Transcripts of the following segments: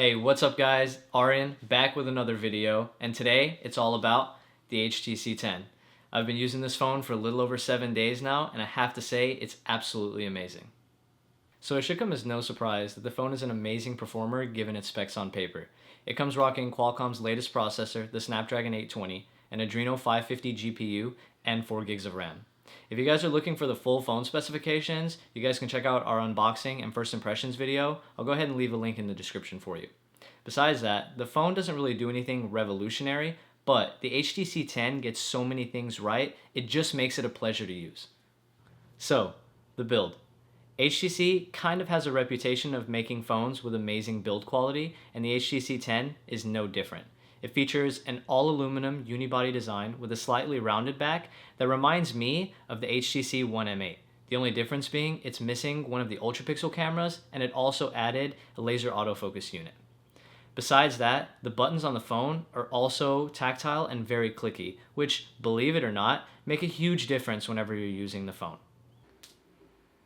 Hey, what's up guys? Aryan back with another video, and today it's all about the HTC 10. I've been using this phone for a little over 7 days now, and I have to say it's absolutely amazing. So it should come as no surprise that the phone is an amazing performer given its specs on paper. It comes rocking Qualcomm's latest processor, the Snapdragon 820, an Adreno 550 GPU, and 4 gigs of RAM. If you guys are looking for the full phone specifications, you guys can check out our unboxing and first impressions video. I'll go ahead and leave a link in the description for you. Besides that, the phone doesn't really do anything revolutionary, but the HTC 10 gets so many things right, it just makes it a pleasure to use. So, the build. HTC kind of has a reputation of making phones with amazing build quality, and the HTC 10 is no different. It features an all-aluminum unibody design with a slightly rounded back that reminds me of the HTC One M8. The only difference being it's missing one of the ultra-pixel cameras, and it also added a laser autofocus unit. Besides that, the buttons on the phone are also tactile and very clicky, which, believe it or not, make a huge difference whenever you're using the phone.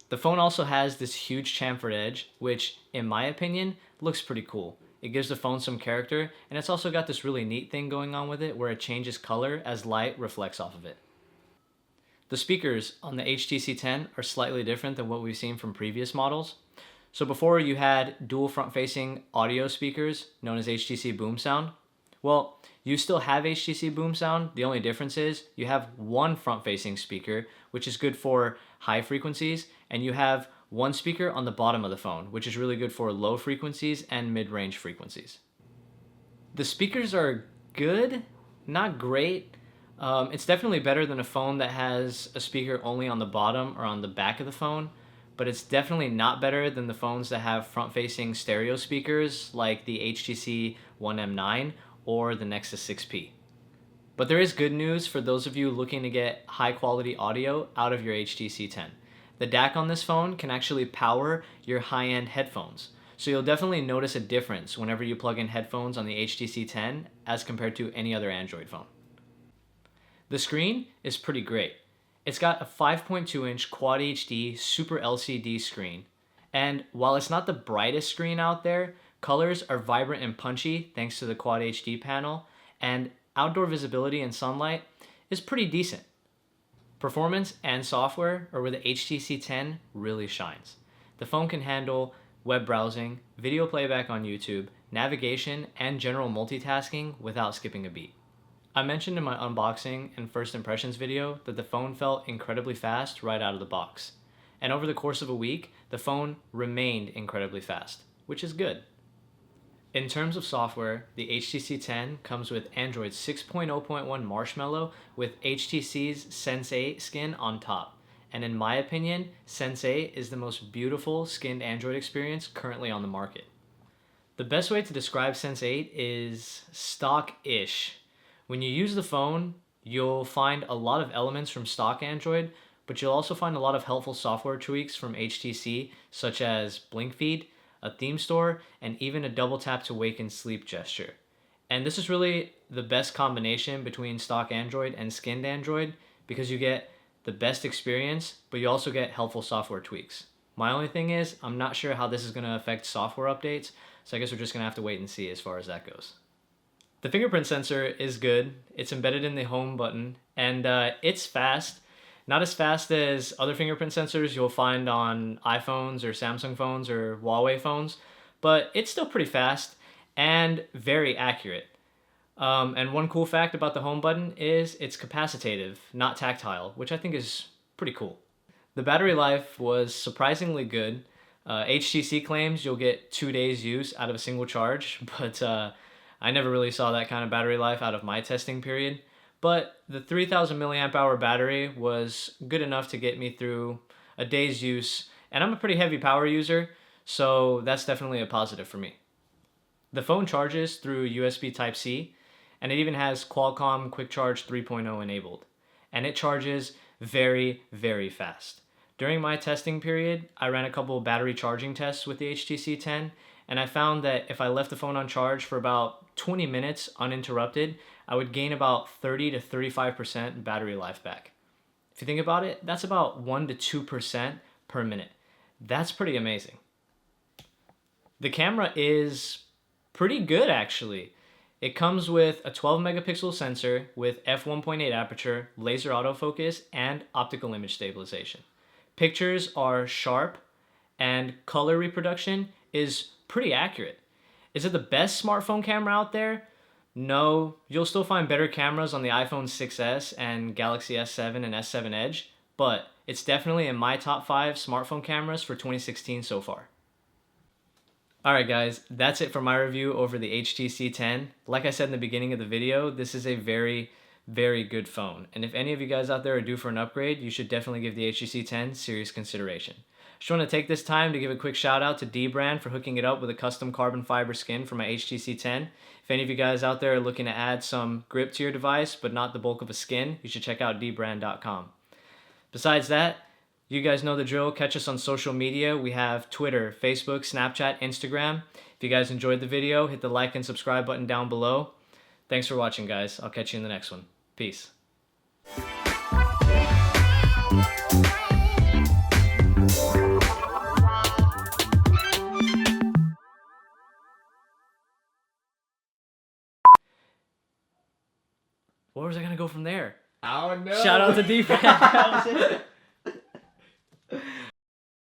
The phone also has this huge chamfered edge, which, in my opinion, looks pretty cool. It gives the phone some character, and it's also got this really neat thing going on with it where it changes color as light reflects off of it. The speakers on the HTC 10 are slightly different than what we've seen from previous models. So before you had dual front-facing audio speakers known as HTC Boom Sound. Well, you still have HTC Boom Sound. The only difference is you have one front-facing speaker, which is good for high frequencies, and you have one speaker on the bottom of the phone, which is really good for low frequencies and mid-range frequencies. The speakers are good, not great. It's definitely better than a phone that has a speaker only on the bottom or on the back of the phone, but it's definitely not better than the phones that have front-facing stereo speakers like the HTC One M9 or the Nexus 6P. But there is good news for those of you looking to get high-quality audio out of your HTC 10. The DAC on this phone can actually power your high-end headphones, so you'll definitely notice a difference whenever you plug in headphones on the HTC 10 as compared to any other Android phone. The screen is pretty great. It's got a 5.2-inch Quad HD Super LCD screen, and while it's not the brightest screen out there, colors are vibrant and punchy thanks to the Quad HD panel, and outdoor visibility in sunlight is pretty decent. Performance and software are where the HTC 10 really shines. The phone can handle web browsing, video playback on YouTube, navigation, and general multitasking without skipping a beat. I mentioned in my unboxing and first impressions video that the phone felt incredibly fast right out of the box. And over the course of a week, the phone remained incredibly fast, which is good. In terms of software, the HTC 10 comes with Android 6.0.1 Marshmallow with HTC's Sense 8 skin on top. And in my opinion, Sense 8 is the most beautiful skinned Android experience currently on the market. The best way to describe Sense 8 is stock-ish. When you use the phone, you'll find a lot of elements from stock Android, but you'll also find a lot of helpful software tweaks from HTC, such as Blink Feed, a theme store, and even a double tap to wake and sleep gesture. And this is really the best combination between stock Android and skinned Android because you get the best experience, but you also get helpful software tweaks. My only thing is, I'm not sure how this is going to affect software updates, so I guess we're just going to have to wait and see as far as that goes. The fingerprint sensor is good. It's embedded in the home button, and it's fast. Not as fast as other fingerprint sensors you'll find on iPhones or Samsung phones or Huawei phones, but it's still pretty fast and very accurate. And one cool fact about the home button is it's capacitive, not tactile, which I think is pretty cool. The battery life was surprisingly good. HTC claims you'll get 2 days use out of a single charge, but I never really saw that kind of battery life out of my testing period. But the 3000 milliamp hour battery was good enough to get me through a day's use, and I'm a pretty heavy power user, so that's definitely a positive for me. The phone charges through USB Type-C, and it even has Qualcomm Quick Charge 3.0 enabled, and it charges very, very fast. During my testing period, I ran a couple of battery charging tests with the HTC 10, and I found that if I left the phone on charge for about 20 minutes uninterrupted, I would gain about 30 to 35% battery life back. If you think about it, that's about 1 to 2% per minute. That's pretty amazing. The camera is pretty good actually. It comes with a 12 megapixel sensor with f1.8 aperture, laser autofocus, and optical image stabilization. Pictures are sharp, and color reproduction is pretty accurate. Is it the best smartphone camera out there? No, you'll still find better cameras on the iPhone 6s and Galaxy S7 and S7 Edge, but it's definitely in my top 5 smartphone cameras for 2016 so far. Alright guys, that's it for my review over the HTC 10. Like I said in the beginning of the video, this is a very, very good phone. And if any of you guys out there are due for an upgrade, you should definitely give the HTC 10 serious consideration. Just want to take this time to give a quick shout out to D-Brand for hooking it up with a custom carbon fiber skin for my HTC 10. If any of you guys out there are looking to add some grip to your device, but not the bulk of a skin, you should check out dbrand.com. Besides that, you guys know the drill. Catch us on social media. We have Twitter, Facebook, Snapchat, Instagram. If you guys enjoyed the video, hit the like and subscribe button down below. Thanks for watching, guys. I'll catch you in the next one. Peace. Where was I going to go from there? I don't know. Shout out to D-Brand. That was it.